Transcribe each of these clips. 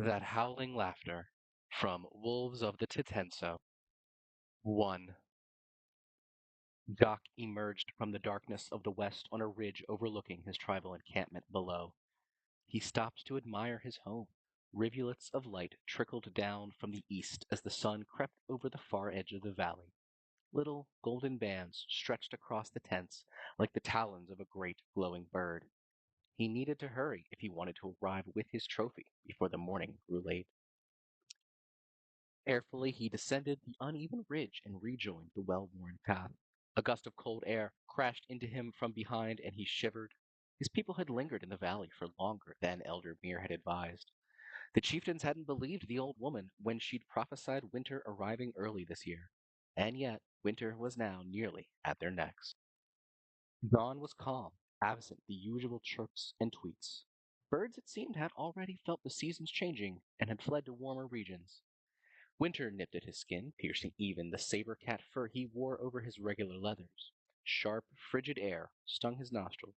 That howling laughter from Wolves of the Titenso. 1. Jock emerged from the darkness of the west on a ridge overlooking his tribal encampment below. He stopped to admire his home. Rivulets of light trickled down from the east as the sun crept over the far edge of the valley. Little golden bands stretched across the tents like the talons of a great glowing bird. He needed to hurry if he wanted to arrive with his trophy before the morning grew late. Carefully he descended the uneven ridge and rejoined the well-worn path. A gust of cold air crashed into him from behind, and he shivered. His people had lingered in the valley for longer than Elder Mere had advised. The chieftains hadn't believed the old woman when she'd prophesied winter arriving early this year. And yet, winter was now nearly at their necks. Dawn was calm, absent the usual chirps and tweets. Birds, it seemed, had already felt the seasons changing and had fled to warmer regions. Winter nipped at his skin, piercing even the saber cat fur he wore over his regular leathers. Sharp, frigid air stung his nostrils.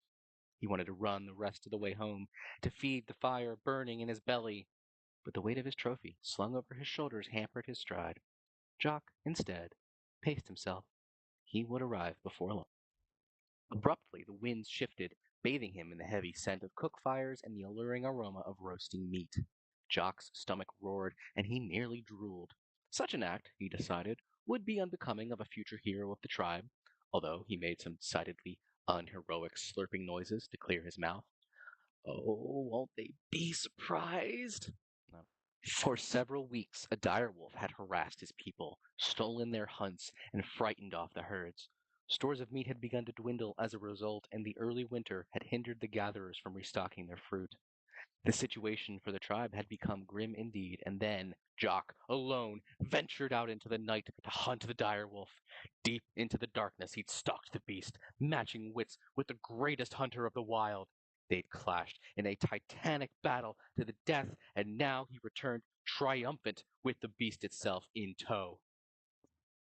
He wanted to run the rest of the way home, to feed the fire burning in his belly, but the weight of his trophy, slung over his shoulders, hampered his stride. Jock, instead, paced himself. He would arrive before long. Abruptly, the winds shifted, bathing him in the heavy scent of cook fires and the alluring aroma of roasting meat. Jock's stomach roared, and he nearly drooled. Such an act, he decided, would be unbecoming of a future hero of the tribe, although he made some decidedly unheroic slurping noises to clear his mouth. Oh, won't they be surprised? No. For several weeks, a direwolf had harassed his people, stolen their hunts, and frightened off the herds. Stores of meat had begun to dwindle as a result, and the early winter had hindered the gatherers from restocking their fruit. The situation for the tribe had become grim indeed, and then Jock, alone, ventured out into the night to hunt the direwolf. Deep into the darkness he'd stalked the beast, matching wits with the greatest hunter of the wild. They'd clashed in a titanic battle to the death, and now he returned triumphant with the beast itself in tow.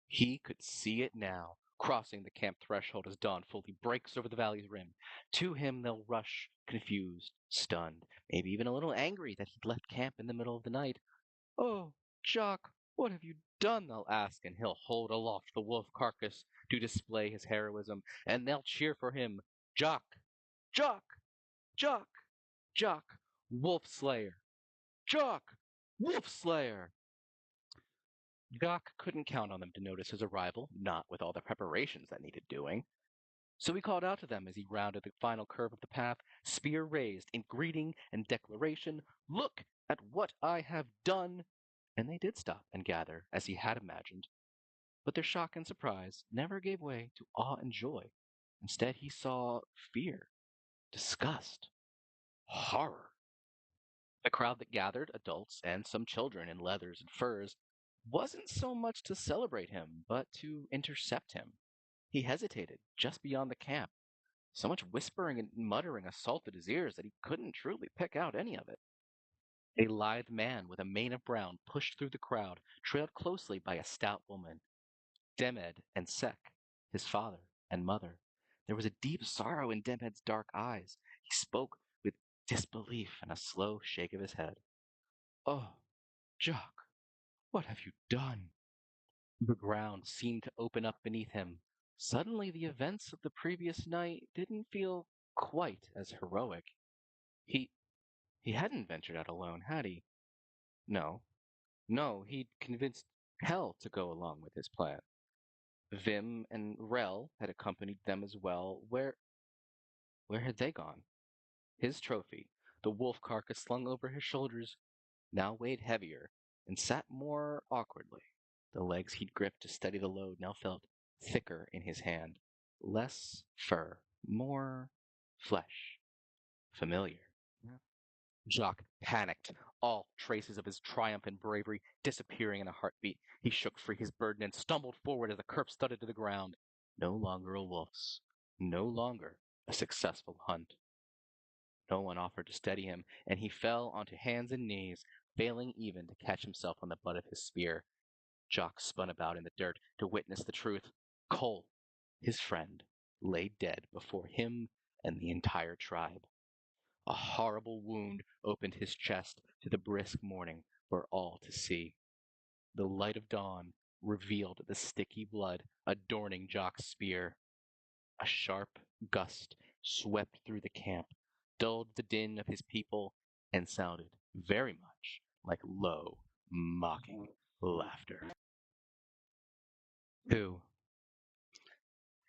He could see it now, crossing the camp threshold as dawn fully breaks over the valley's rim. To him they'll rush, confused, stunned, maybe even a little angry that he'd left camp in the middle of the night. "Oh, Jock, what have you done?" they'll ask, and he'll hold aloft the wolf carcass to display his heroism, and they'll cheer for him. "Jock! Jock! Jock! Jock! Wolf Slayer! Jock! Wolf Slayer!" Jock couldn't count on them to notice his arrival, not with all the preparations that needed doing. So he called out to them as he rounded the final curve of the path, spear raised in greeting and declaration. "Look at what I have done!" And they did stop and gather, as he had imagined. But their shock and surprise never gave way to awe and joy. Instead, he saw fear, disgust, horror. The crowd that gathered, adults and some children in leathers and furs, wasn't so much to celebrate him, but to intercept him. He hesitated just beyond the camp. So much whispering and muttering assaulted his ears that he couldn't truly pick out any of it. A lithe man with a mane of brown pushed through the crowd, trailed closely by a stout woman. Demed and Sek, his father and mother. There was a deep sorrow in Demed's dark eyes. He spoke with disbelief and a slow shake of his head. "Oh, Jock, what have you done?" The ground seemed to open up beneath him. Suddenly, the events of the previous night didn't feel quite as heroic. He he hadn't ventured out alone, had he? No. No, he'd convinced Hell to go along with his plan. Vim and Rel had accompanied them as well. Where had they gone? His trophy, the wolf carcass slung over his shoulders, now weighed heavier and sat more awkwardly. The legs he'd gripped to steady the load now felt thicker in his hand. Less fur, more flesh. Familiar. Yeah. Jock panicked, all traces of his triumph and bravery disappearing in a heartbeat. He shook free his burden and stumbled forward as the corpse thudded to the ground. No longer a wolf's. No longer a successful hunt. No one offered to steady him, and he fell onto hands and knees, failing even to catch himself on the butt of his spear. Jock spun about in the dirt to witness the truth. Cole, his friend, lay dead before him and the entire tribe. A horrible wound opened his chest, to the brisk morning for all to see. The light of dawn revealed the sticky blood adorning Jock's spear. A sharp gust swept through the camp, dulled the din of his people, and sounded very much like low, mocking laughter. 2.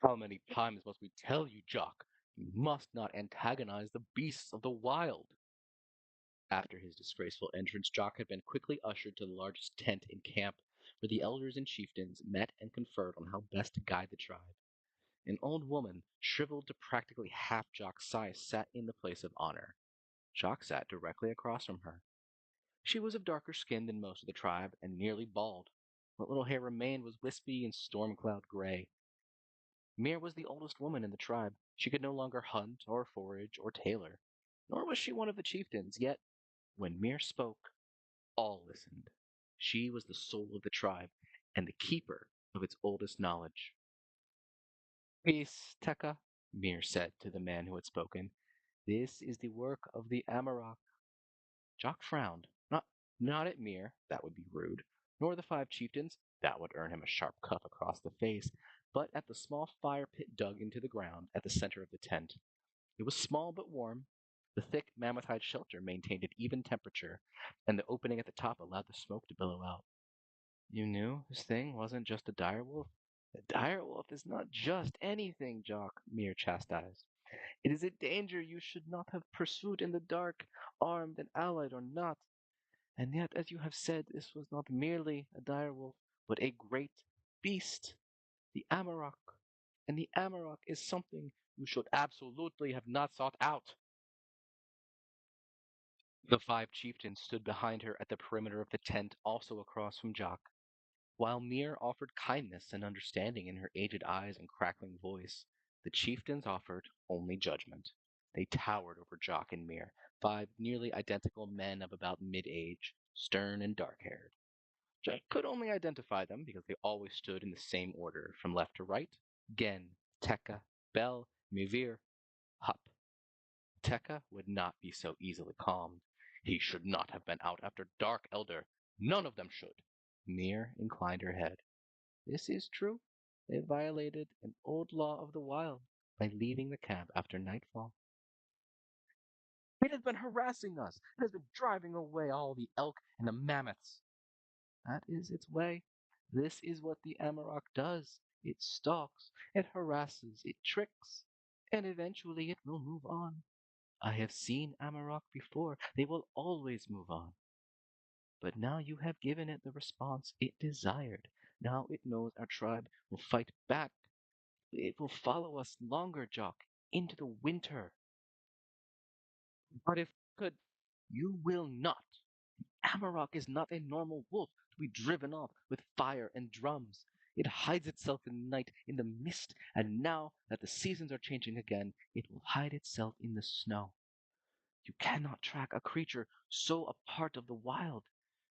How many times must we tell you, Jock? You must not antagonize the beasts of the wild. After his disgraceful entrance, Jock had been quickly ushered to the largest tent in camp, where the elders and chieftains met and conferred on how best to guide the tribe. An old woman, shriveled to practically half Jock's size, sat in the place of honor. Jock sat directly across from her. She was of darker skin than most of the tribe, and nearly bald. What little hair remained was wispy and storm-cloud gray. Mir was the oldest woman in the tribe. She could no longer hunt or forage or tailor, nor was she one of the chieftains, yet when Mir spoke, all listened. She was the soul of the tribe, and the keeper of its oldest knowledge. Peace, Tekka, Mir said to the man who had spoken. This is the work of the Amarok. Jock frowned. Not at Mir, that would be rude, nor the 5 chieftains, that would earn him a sharp cuff across the face, but at the small fire pit dug into the ground at the center of the tent. It was small but warm. The thick mammothite shelter maintained an even temperature, and the opening at the top allowed the smoke to billow out. You knew this thing wasn't just a direwolf? A direwolf is not just anything, Jock, Mir chastised. It is a danger you should not have pursued in the dark, armed and allied or not. And yet, as you have said, this was not merely a direwolf, but a great beast, the Amarok. And the Amarok is something you should absolutely have not sought out. The 5 chieftains stood behind her at the perimeter of the tent, also across from Jock. While Mir offered kindness and understanding in her aged eyes and crackling voice, the chieftains offered only judgment. They towered over Jock and Mir, 5 nearly identical men of about mid-age, stern and dark-haired. Jock could only identify them because they always stood in the same order, from left to right: Gen, Tekka, Bel, Mivir, Hup. Tekka would not be so easily calmed. He should not have been out after dark, Elder. None of them should. Mir inclined her head. This is true. They violated an old law of the wild by leaving the camp after nightfall. It has been harassing us. It has been driving away all the elk and the mammoths. That is its way. This is what the Amarok does. It stalks, it harasses, it tricks, and eventually it will move on. I have seen Amarok before. They will always move on. But now you have given it the response it desired. Now it knows our tribe will fight back. It will follow us longer, Jock, into the winter. But if could, you will not. Amarok is not a normal wolf to be driven off with fire and drums. It hides itself in the night, in the mist, and now that the seasons are changing again, it will hide itself in the snow. You cannot track a creature so a part of the wild.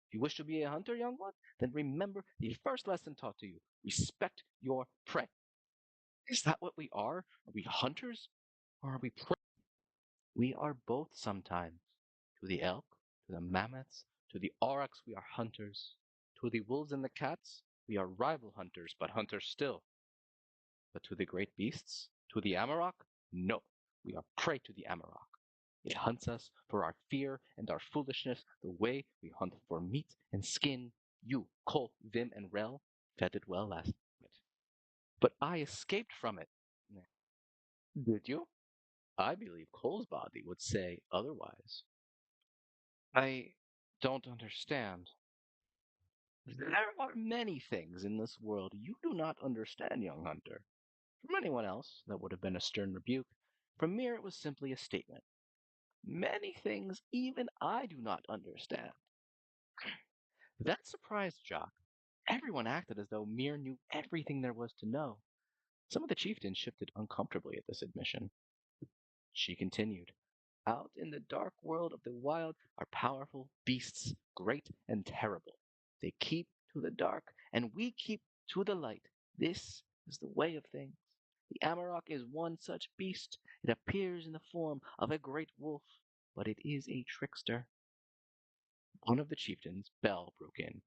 If you wish to be a hunter, young one, then remember the first lesson taught to you. Respect your prey. Is that what we are? Are we hunters? Or are we prey? We are both sometimes. To the elk, to the mammoths, to the aurochs we are hunters. To the wolves and the cats, we are rival hunters, but hunters still. But to the great beasts, to the Amarok, no, we are prey to the Amarok. It hunts us for our fear and our foolishness, the way we hunt for meat and skin. You, Cole, Vim, and Rel, fed it well last night. But I escaped from it. Did you? I believe Cole's body would say otherwise. I don't understand. There are many things in this world you do not understand, young hunter. From anyone else, that would have been a stern rebuke. From Mir, it was simply a statement. Many things even I do not understand. That surprised Jock. Everyone acted as though Mir knew everything there was to know. Some of the chieftains shifted uncomfortably at this admission. She continued. Out in the dark world of the wild are powerful beasts, great and terrible. They keep to the dark, and we keep to the light. This is the way of things. The Amarok is one such beast. It appears in the form of a great wolf, but it is a trickster. One of the chieftains, Bel, broke in.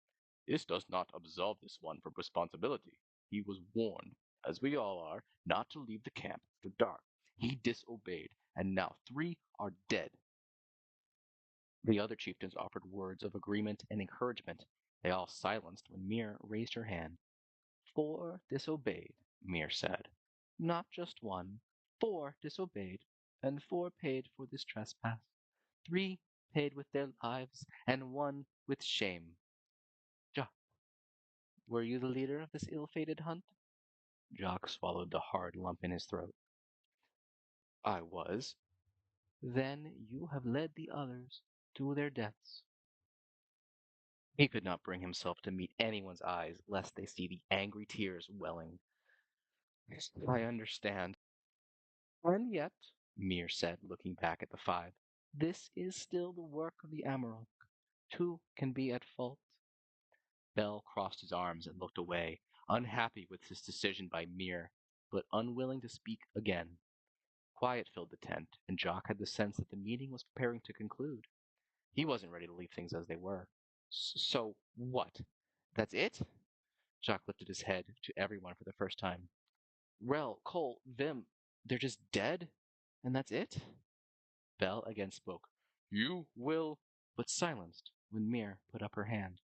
This does not absolve this one from responsibility. He was warned, as we all are, not to leave the camp after dark. He disobeyed, and now 3 are dead. The other chieftains offered words of agreement and encouragement. They all silenced when Mir raised her hand. 4 disobeyed, Mir said. Not just one. 4 disobeyed, and 4 paid for this trespass. 3 paid with their lives, and 1 with shame. Jock, were you the leader of this ill-fated hunt? Jock swallowed the hard lump in his throat. I was. Then you have led the others to their deaths. He could not bring himself to meet anyone's eyes lest they see the angry tears welling. I understand. And yet, Mir said, looking back at the 5, this is still the work of the Amarok. 2 can be at fault. Bel crossed his arms and looked away, unhappy with his decision by Mir, but unwilling to speak again. Quiet filled the tent, and Jock had the sense that the meeting was preparing to conclude. He wasn't ready to leave things as they were. So what? That's it? Jock lifted his head to everyone for the first time. Rel, Cole, Vim, they're just dead? And that's it? Bel again spoke. You will, but silenced when Mir put up her hand.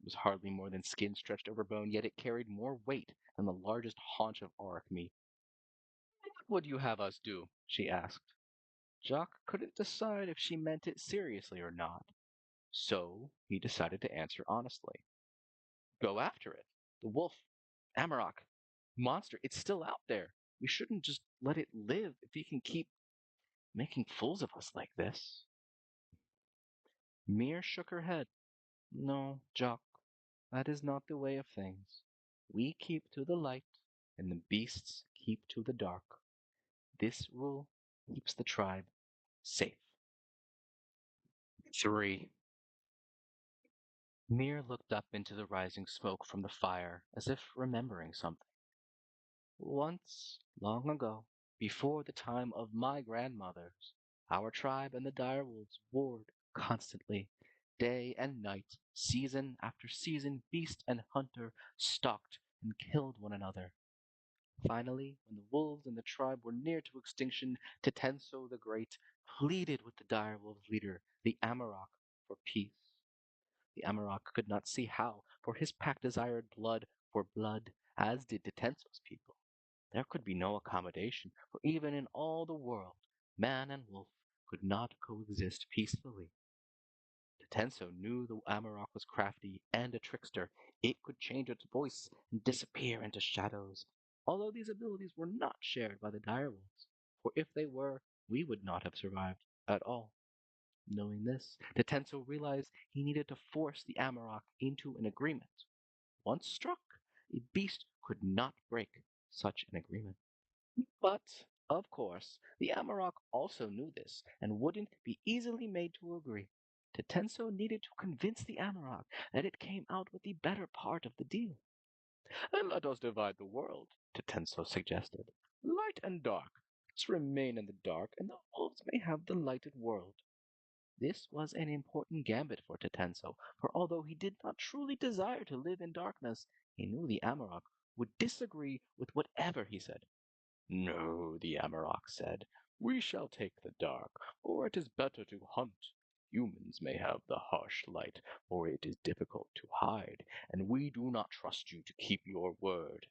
It was hardly more than skin stretched over bone, yet it carried more weight than the largest haunch of auroch meat. What would you have us do? She asked. Jock couldn't decide if she meant it seriously or not, so he decided to answer honestly. Go after it. The wolf, Amarok, monster, it's still out there. We shouldn't just let it live if he can keep making fools of us like this. Mir shook her head. No, Jock, that is not the way of things. We keep to the light, and the beasts keep to the dark. This rule keeps the tribe safe. 3. Mir looked up into the rising smoke from the fire as if remembering something. Once, long ago, before the time of my grandmothers, our tribe and the direwolves warred constantly. Day and night, season after season, beast and hunter stalked and killed one another. Finally, when the wolves in the tribe were near to extinction, Tetenso the Great pleaded with the direwolves leader, the Amarok, for peace. The Amarok could not see how, for his pack desired blood for blood, as did Tetenso's people. There could be no accommodation, for even in all the world, man and wolf could not coexist peacefully. Tetenso knew the Amarok was crafty and a trickster. It could change its voice and disappear into shadows. Although these abilities were not shared by the direwolves, for if they were, we would not have survived at all. Knowing this, Tetenso realized he needed to force the Amarok into an agreement. Once struck, a beast could not break such an agreement. But, of course, the Amarok also knew this and wouldn't be easily made to agree. Tetenso needed to convince the Amarok that it came out with the better part of the deal. And let us divide the world, Tetenso suggested. Light and dark. Let's remain in the dark, and the wolves may have the lighted world. This was an important gambit for Tetenso, for although he did not truly desire to live in darkness, he knew the Amarok would disagree with whatever he said. No, the Amarok said, we shall take the dark, for it is better to hunt. Humans may have the harsh light, for it is difficult to hide, and we do not trust you to keep your word.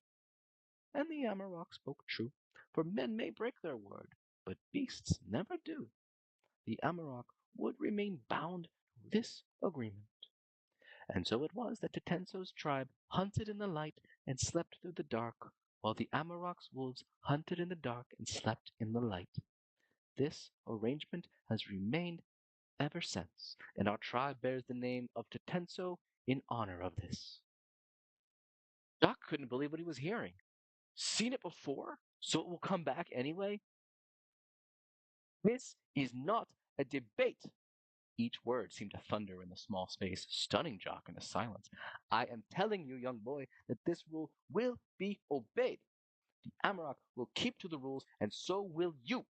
And the Amarok spoke true, for men may break their word, but beasts never do. The Amarok would remain bound to this agreement. And so it was that Tetenso's tribe hunted in the light and slept through the dark, while the Amarok's wolves hunted in the dark and slept in the light. This arrangement has remained ever since, and our tribe bears the name of Tetenso in honor of this. Doc couldn't believe what he was hearing. Seen it before? So it will come back anyway? This is not a debate. Each word seemed to thunder in the small space, stunning Jock into silence. I am telling you, young boy, that this rule will be obeyed. The Amarok will keep to the rules, and so will you.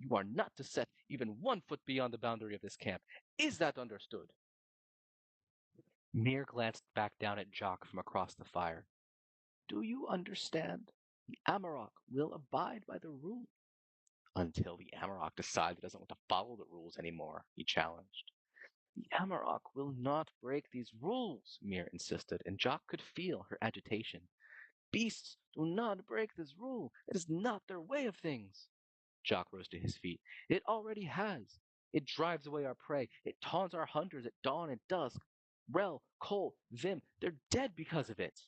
You are not to set even 1 foot beyond the boundary of this camp. Is that understood? Mir glanced back down at Jock from across the fire. Do you understand? The Amarok will abide by the rules. Until the Amarok decides it doesn't want to follow the rules anymore, he challenged. The Amarok will not break these rules, Mir insisted, and Jock could feel her agitation. Beasts do not break this rule. It is not their way of things. Jock rose to his feet. It already has. It drives away our prey. It taunts our hunters at dawn and dusk. Rel, Cole, Vim, they're dead because of it.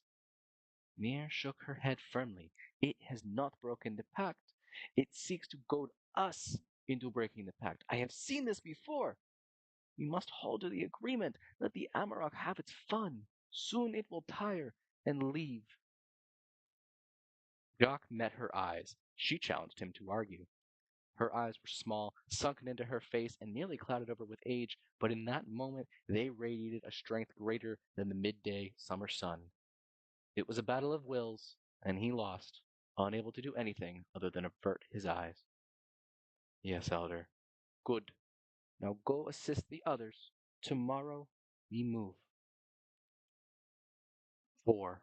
Mir shook her head firmly. It has not broken the pact. It seeks to goad us into breaking the pact. I have seen this before. We must hold to the agreement. Let the Amarok have its fun. Soon it will tire and leave. Jock met her eyes. She challenged him to argue. Her eyes were small, sunken into her face, and nearly clouded over with age, but in that moment they radiated a strength greater than the midday summer sun. It was a battle of wills, and he lost, unable to do anything other than avert his eyes. Yes, Elder. Good. Now go assist the others. Tomorrow we move. 4.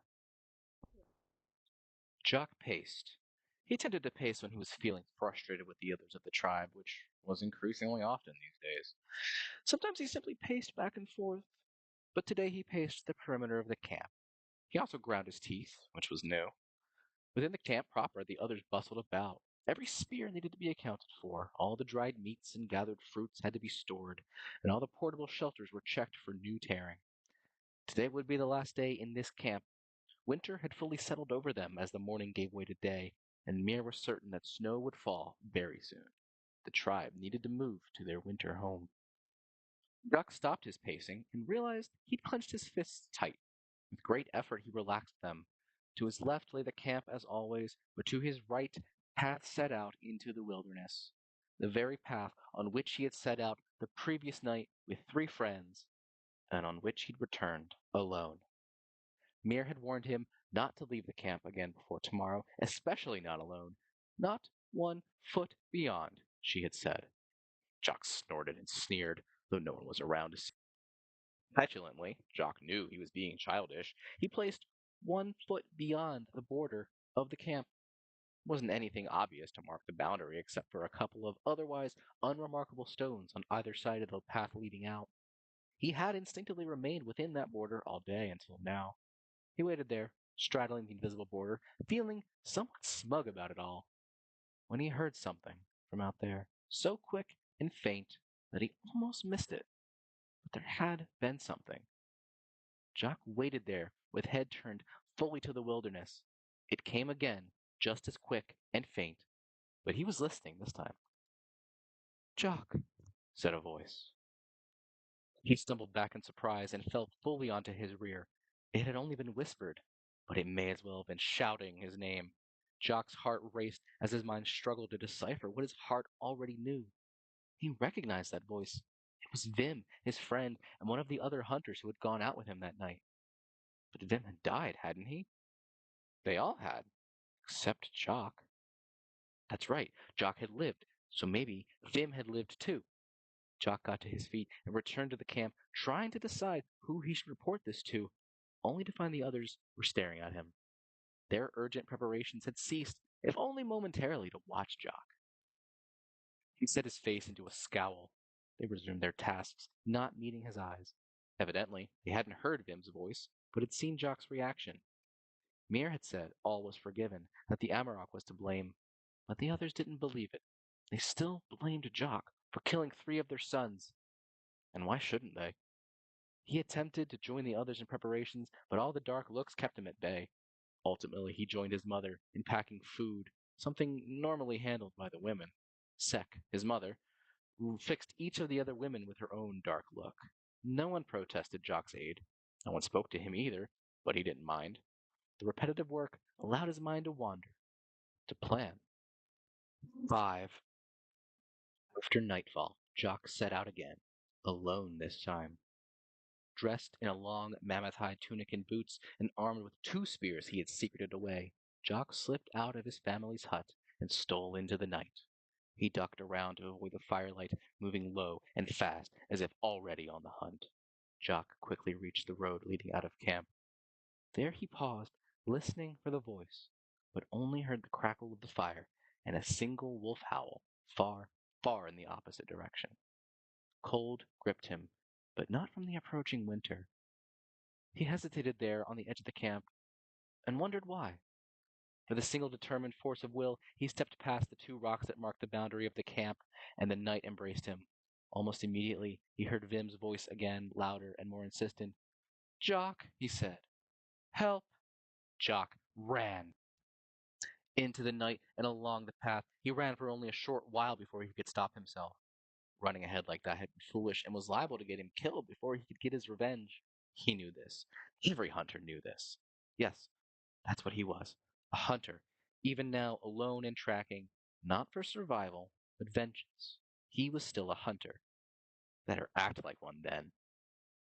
Jock paced. He tended to pace when he was feeling frustrated with the others of the tribe, which was increasingly often these days. Sometimes he simply paced back and forth, but today he paced the perimeter of the camp. He also ground his teeth, which was new. Within the camp proper, the others bustled about. Every spear needed to be accounted for, all the dried meats and gathered fruits had to be stored, and all the portable shelters were checked for new tearing. Today would be the last day in this camp. Winter had fully settled over them as the morning gave way to day, and Mir was certain that snow would fall very soon. The tribe needed to move to their winter home. Duck stopped his pacing and realized he'd clenched his fists tight. With great effort he relaxed them. To his left lay the camp as always, but to his right path set out into the wilderness. The very path on which he had set out the previous night with 3 friends, and on which he'd returned alone. Mir had warned him not to leave the camp again before tomorrow, especially not alone. Not 1 foot beyond, she had said. Jock snorted and sneered, though no one was around to see. Petulantly, Jock knew he was being childish. He placed 1 foot beyond the border of the camp. It wasn't anything obvious to mark the boundary except for a couple of otherwise unremarkable stones on either side of the path leading out. He had instinctively remained within that border all day until now. He waited there, straddling the invisible border, feeling somewhat smug about it all, when he heard something from out there, so quick and faint that he almost missed it. But there had been something. Jock waited there, with head turned fully to the wilderness. It came again, just as quick and faint, but he was listening this time. Jock, said a voice. He stumbled back in surprise and fell fully onto his rear. It had only been whispered, but it may as well have been shouting his name. Jock's heart raced as his mind struggled to decipher what his heart already knew. He recognized that voice. It was Vim, his friend, and one of the other hunters who had gone out with him that night. But Vim had died, hadn't he? They all had, except Jock. That's right, Jock had lived, so maybe Vim had lived too. Jock got to his feet and returned to the camp, trying to decide who he should report this to, only to find the others were staring at him. Their urgent preparations had ceased, if only momentarily, to watch Jock. He set his face into a scowl. They resumed their tasks, not meeting his eyes. Evidently, they hadn't heard Vim's voice, but had seen Jock's reaction. Mir had said all was forgiven, that the Amarok was to blame, but the others didn't believe it. They still blamed Jock for killing 3 of their sons. And why shouldn't they? He attempted to join the others in preparations, but all the dark looks kept him at bay. Ultimately, he joined his mother in packing food, something normally handled by the women. Sek, his mother, fixed each of the other women with her own dark look. No one protested Jock's aid. No one spoke to him either, but he didn't mind. The repetitive work allowed his mind to wander, to plan. 5. After nightfall, Jock set out again, alone this time. Dressed in a long mammoth-hide tunic and boots, and armed with 2 spears he had secreted away, Jock slipped out of his family's hut and stole into the night. He ducked around to avoid the firelight, moving low and fast as if already on the hunt. Jock quickly reached the road leading out of camp. There he paused, listening for the voice, but only heard the crackle of the fire and a single wolf howl far, far in the opposite direction. Cold gripped him, but not from the approaching winter. He hesitated there on the edge of the camp and wondered why. With a single determined force of will, he stepped past the two rocks that marked the boundary of the camp, and the night embraced him. Almost immediately, he heard Vim's voice again, louder and more insistent. Jock, he said. Help! Jock ran into the night and along the path. He ran for only a short while before he could stop himself. Running ahead like that had been foolish and was liable to get him killed before he could get his revenge. He knew this. Every hunter knew this. Yes, that's what he was. A hunter, even now alone and tracking, not for survival, but vengeance. He was still a hunter. Better act like one then.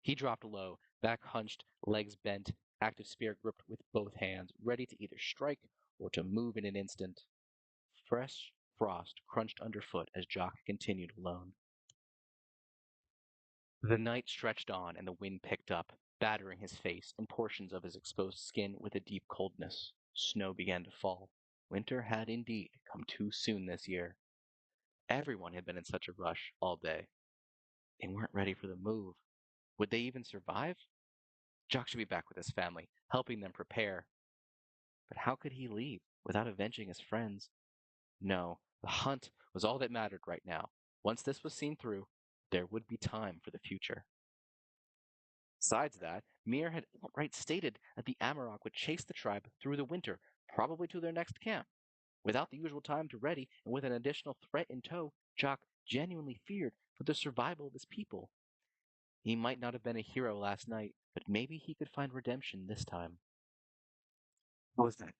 He dropped low, back hunched, legs bent, active spear gripped with both hands, ready to either strike or to move in an instant. Fresh frost crunched underfoot as Jock continued alone. The night stretched on and the wind picked up, battering his face and portions of his exposed skin with a deep coldness. Snow began to fall. Winter had indeed come too soon this year. Everyone had been in such a rush all day. They weren't ready for the move. Would they even survive? Jock should be back with his family, helping them prepare. But how could he leave without avenging his friends? No, the hunt was all that mattered right now. Once this was seen through, there would be time for the future. Besides that, Mir had outright stated that the Amarok would chase the tribe through the winter, probably to their next camp. Without the usual time to ready, and with an additional threat in tow, Jock genuinely feared for the survival of his people. He might not have been a hero last night, but maybe he could find redemption this time. What was that?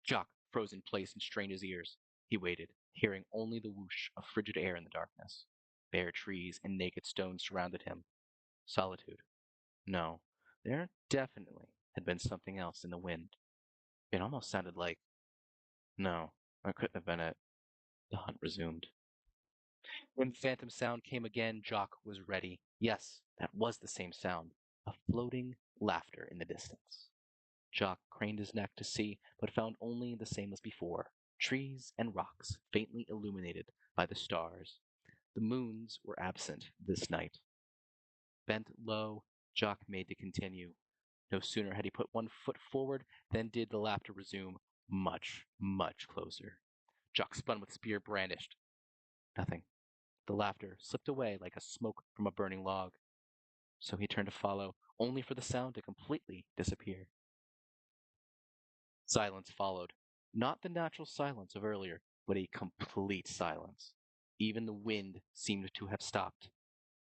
Jock froze in place and strained his ears. He waited, hearing only the whoosh of frigid air in the darkness. Bare trees and naked stones surrounded him. Solitude. No, there definitely had been something else in the wind. It almost sounded like. No, that couldn't have been it. The hunt resumed. When phantom sound came again, Jock was ready. Yes, that was the same sound. A floating laughter in the distance. Jock craned his neck to see, but found only the same as before. Trees and rocks, faintly illuminated by the stars. The moons were absent this night. Bent low, Jock made to continue. No sooner had he put one foot forward than did the laughter resume, much, much closer. Jock spun with spear brandished. Nothing. The laughter slipped away like a smoke from a burning log. So he turned to follow, only for the sound to completely disappear. Silence followed. Not the natural silence of earlier, but a complete silence. Even the wind seemed to have stopped.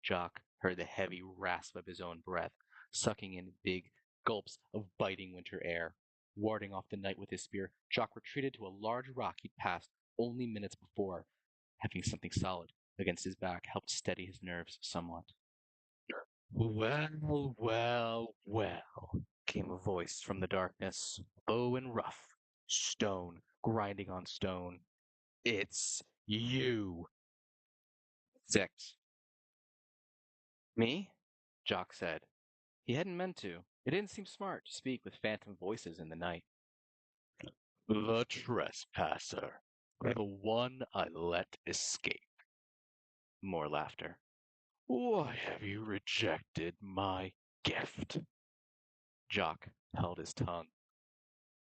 Jock heard the heavy rasp of his own breath, sucking in big gulps of biting winter air. Warding off the night with his spear, Jock retreated to a large rock he'd passed only minutes before. Having something solid against his back helped steady his nerves somewhat. Well, well, well, came a voice from the darkness, low and rough, stone grinding on stone. It's you. 6. Me? Jock said. He hadn't meant to. It didn't seem smart to speak with phantom voices in the night. The trespasser. The one I let escape. More laughter. Why have you rejected my gift? Jock held his tongue.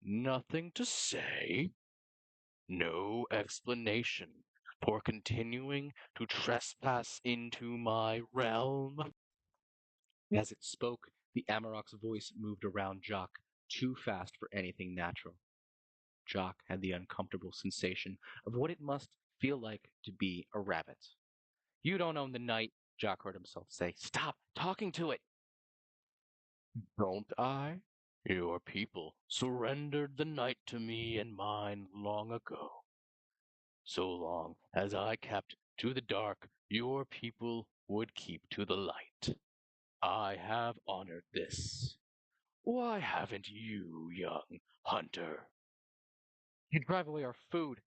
Nothing to say? No explanation for continuing to trespass into my realm? As it spoke, the Amarok's voice moved around Jock, too fast for anything natural. Jock had the uncomfortable sensation of what it must feel like to be a rabbit. You don't own the night, Jock heard himself say. Stop talking to it! Don't I? Your people surrendered the night to me and mine long ago. So long as I kept to the dark, your people would keep to the light. I have honored this. Why haven't you, young hunter? You drive away our food.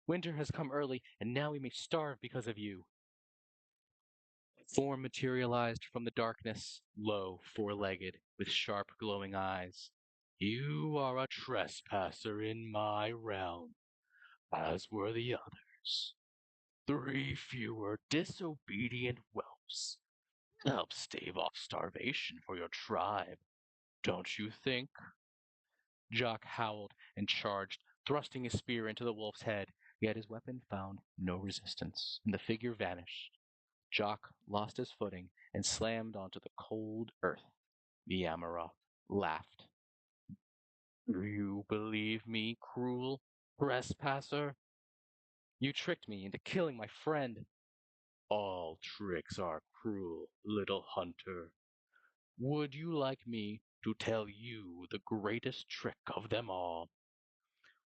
Winter has come early, and now we may starve because of you. Form materialized from the darkness, low, four-legged, with sharp, glowing eyes. You are a trespasser in my realm, as were the others. 3 fewer disobedient whelps. Help stave off starvation for your tribe, don't you think? Jock howled and charged, thrusting his spear into the wolf's head, yet his weapon found no resistance, and the figure vanished. Jock lost his footing and slammed onto the cold earth. The Amarok laughed. Do you believe me, cruel trespasser? You tricked me into killing my friend. All tricks are cruel, little hunter. Would you like me to tell you the greatest trick of them all?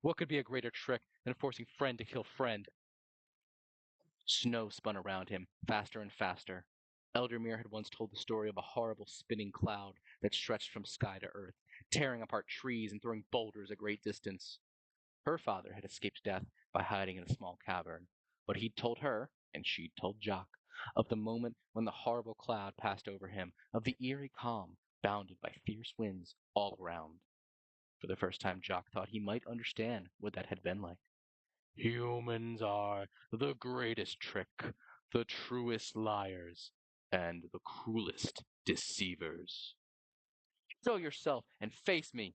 What could be a greater trick than forcing friend to kill friend? Snow spun around him, faster and faster. Eldermere had once told the story of a horrible spinning cloud that stretched from sky to earth, tearing apart trees and throwing boulders a great distance. Her father had escaped death by hiding in a small cavern, but he'd told her, and she'd told Jock, of the moment when the horrible cloud passed over him, of the eerie calm bounded by fierce winds all around. For the first time, Jock thought he might understand what that had been like. Humans are the greatest trick, the truest liars, and the cruelest deceivers. Show yourself and face me.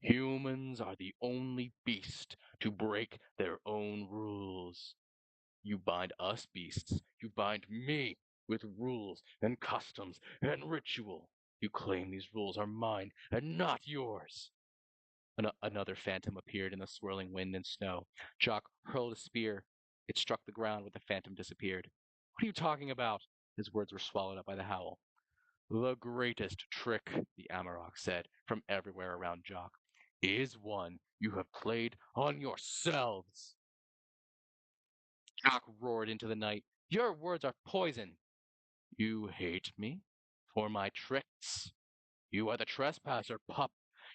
Humans are the only beast to break their own rules. You bind us beasts, you bind me with rules and customs and ritual. You claim these rules are mine and not yours. Another phantom appeared in the swirling wind and snow. Jock hurled a spear. It struck the ground, but the phantom disappeared. What are you talking about? His words were swallowed up by the howl. The greatest trick, the Amarok said from everywhere around Jock, is one you have played on yourselves. Jock roared into the night. Your words are poison. You hate me for my tricks. You are the trespasser, pup.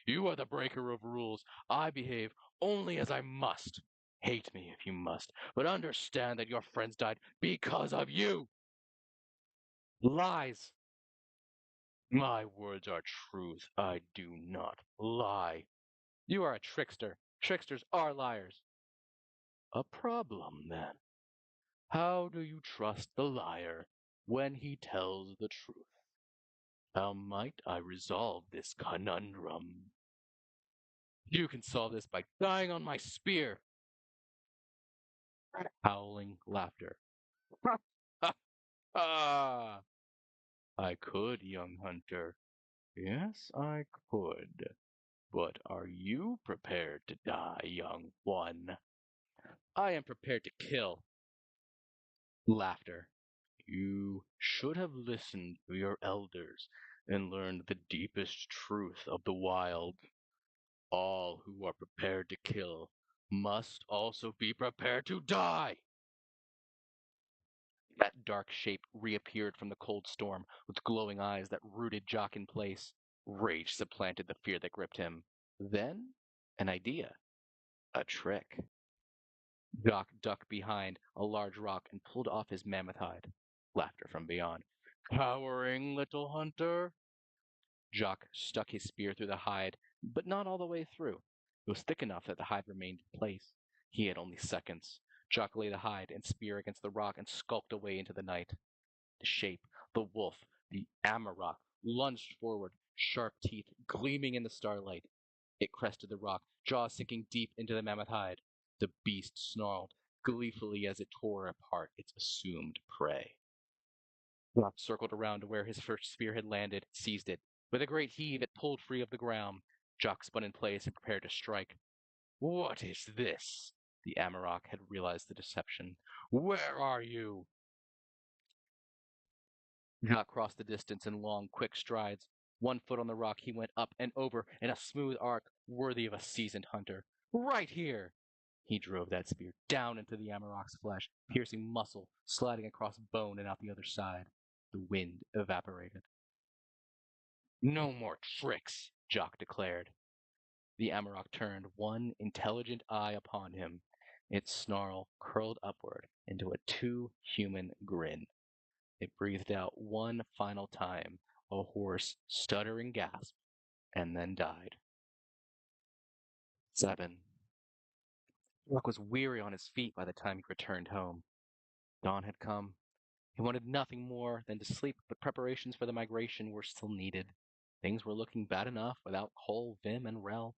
You are the breaker of rules. I behave only as I must. Hate me if you must, but understand that your friends died because of you. Lies. My words are truth. I do not lie. You are a trickster. Tricksters are liars. A problem, then. How do you trust the liar when he tells the truth? How might I resolve this conundrum? You can solve this by dying on my spear. Howling laughter. Ah! I could, young hunter. Yes, I could. But are you prepared to die, young one? I am prepared to kill. Laughter. You should have listened to your elders and learned the deepest truth of the wild. All who are prepared to kill must also be prepared to die. That dark shape reappeared from the cold storm with glowing eyes that rooted Jock in place. Rage supplanted the fear that gripped him. Then, an idea. A trick. Jock ducked behind a large rock and pulled off his mammoth hide. Laughter from beyond. Cowering little hunter? Jock stuck his spear through the hide, but not all the way through. It was thick enough that the hide remained in place. He had only seconds. Jock laid the hide and spear against the rock and skulked away into the night. The shape, the wolf, the Amarok, lunged forward, sharp teeth gleaming in the starlight. It crested the rock, jaws sinking deep into the mammoth hide. The beast snarled gleefully as it tore apart its assumed prey. Rock circled around to where his first spear had landed, seized it. With a great heave, it pulled free of the ground. Jock spun in place and prepared to strike. What is this? The Amarok had realized the deception. Where are you? Jock crossed the distance in long, quick strides. 1 foot on the rock, he went up and over in a smooth arc worthy of a seasoned hunter. Right here! He drove that spear down into the Amarok's flesh, piercing muscle, sliding across bone and out the other side. The wind evaporated. No more tricks, Jock declared. The Amarok turned one intelligent eye upon him. Its snarl curled upward into a too human grin. It breathed out one final time, a hoarse, stuttering gasp, and then died. 7. Rock was weary on his feet by the time he returned home. Dawn had come. He wanted nothing more than to sleep, but preparations for the migration were still needed. Things were looking bad enough without Cole, Vim, and Rel.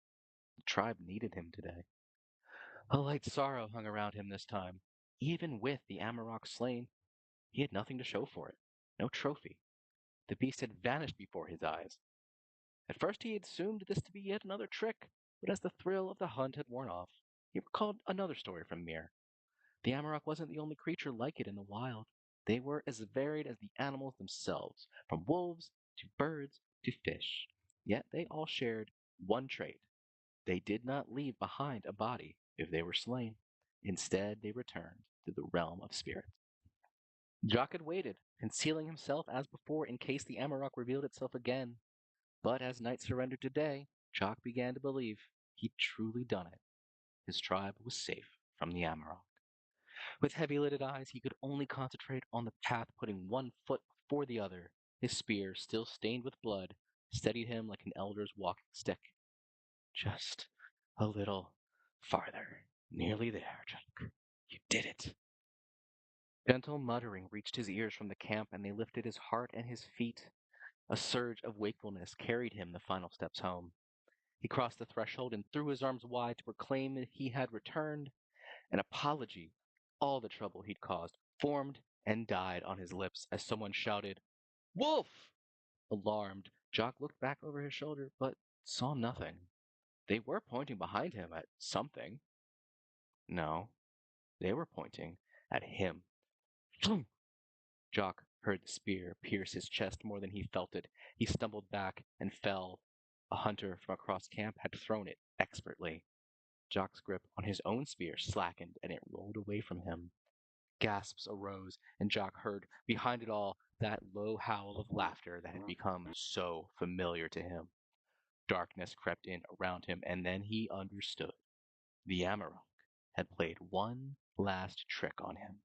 The tribe needed him today. A light sorrow hung around him this time. Even with the Amarok slain, he had nothing to show for it. No trophy. The beast had vanished before his eyes. At first he had assumed this to be yet another trick, but as the thrill of the hunt had worn off, he recalled another story from Mir. The Amarok wasn't the only creature like it in the wild. They were as varied as the animals themselves, from wolves to birds to fish. Yet they all shared one trait. They did not leave behind a body if they were slain. Instead, they returned to the realm of spirits. Jock had waited, concealing himself as before in case the Amarok revealed itself again. But as night surrendered to day, Jock began to believe he'd truly done it. His tribe was safe from the Amarok. With heavy-lidded eyes, he could only concentrate on the path, putting one foot before the other. His spear, still stained with blood, steadied him like an elder's walking stick. Just a little farther. Nearly there, Chuck. You did it. Gentle muttering reached his ears from the camp, and they lifted his heart and his feet. A surge of wakefulness carried him the final steps home. He crossed the threshold and threw his arms wide to proclaim that he had returned. An apology, all the trouble he'd caused, formed and died on his lips as someone shouted, "Wolf!" Alarmed, Jock looked back over his shoulder, but saw nothing. They were pointing behind him at something. No, they were pointing at him. Thump! Jock heard the spear pierce his chest more than he felt it. He stumbled back and fell. A hunter from across camp had thrown it expertly. Jock's grip on his own spear slackened and it rolled away from him. Gasps arose, and Jock heard, behind it all, that low howl of laughter that had become so familiar to him. Darkness crept in around him, and then he understood. The Amarok had played one last trick on him.